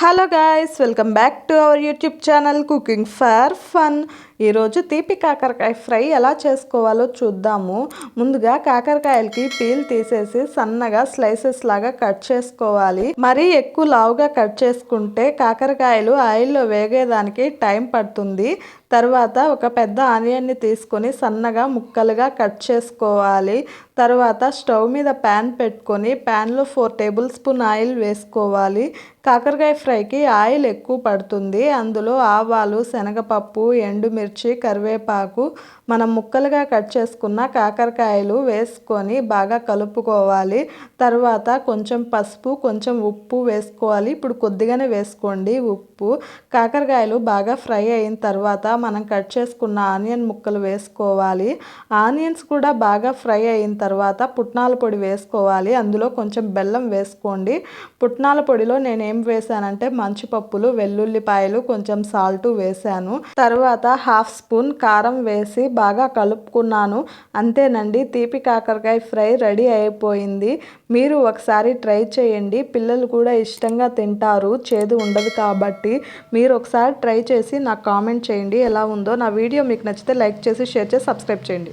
Hello guys, welcome back to our YouTube channel cooking for fun. ఈరోజు తీపి కాకరకాయ fry ఎలా చేసుకోవాలో చూద్దాము. ముందుగా కాకరకాయలకి పీల్ తీసేసి సన్నగా స్లైసెస్ లాగా కట్ చేసుకోవాలి. మరీ ఎక్కువ లావుగా కట్ చేసుకుంటే కాకరకాయలు ఆయిల్లో వేగేదానికి టైం పడుతుంది. తర్వాత ఒక పెద్ద ఆనియన్ని తీసుకొని సన్నగా ముక్కలుగా కట్ చేసుకోవాలి. తర్వాత స్టవ్ మీద ప్యాన్ పెట్టుకొని ప్యాన్లో 4 టేబుల్ స్పూన్ ఆయిల్ వేసుకోవాలి. కాకరకాయ ఫ్రైకి ఆయిల్ ఎక్కువ పడుతుంది. అందులో ఆవాలు, శనగపప్పు, ఎండుమిర్చి, కరివేపాకు, మనం ముక్కలుగా కట్ చేసుకున్న కాకరకాయలు వేసుకొని బాగా కలుపుకోవాలి. తర్వాత కొంచెం పసుపు, కొంచెం ఉప్పు వేసుకోవాలి. ఇప్పుడు కొద్దిగానే వేసుకోండి ఉప్పు. కాకరకాయలు బాగా ఫ్రై అయిన తర్వాత మనం కట్ చేసుకున్న ఆనియన్ ముక్కలు వేసుకోవాలి. ఆనియన్స్ కూడా బాగా ఫ్రై అయిన తర్వాత పుట్నాల పొడి వేసుకోవాలి. అందులో కొంచెం బెల్లం వేసుకోండి. పుట్నాల పొడిలో నేను ఏం వేసానంటే మంచిపప్పులు, వెల్లుల్లిపాయలు, కొంచెం సాల్ట్ వేసాను. తర్వాత 1/2 స్పూన్ కారం వేసి బాగా కలుపుకున్నాను. అంతేనండి, తీపి కాకరకాయ ఫ్రై రెడీ అయిపోయింది. మీరు ఒకసారి ట్రై చేయండి. పిల్లలు కూడా ఇష్టంగా తింటారు, చేదు ఉండదు కాబట్టి. మీరు ఒకసారి ట్రై చేసి నాకు కామెంట్ చేయండి ఎలా ఉందో. నా వీడియో మీకు నచ్చితే లైక్ చేసి, షేర్ చేసి, సబ్స్క్రైబ్ చేయండి.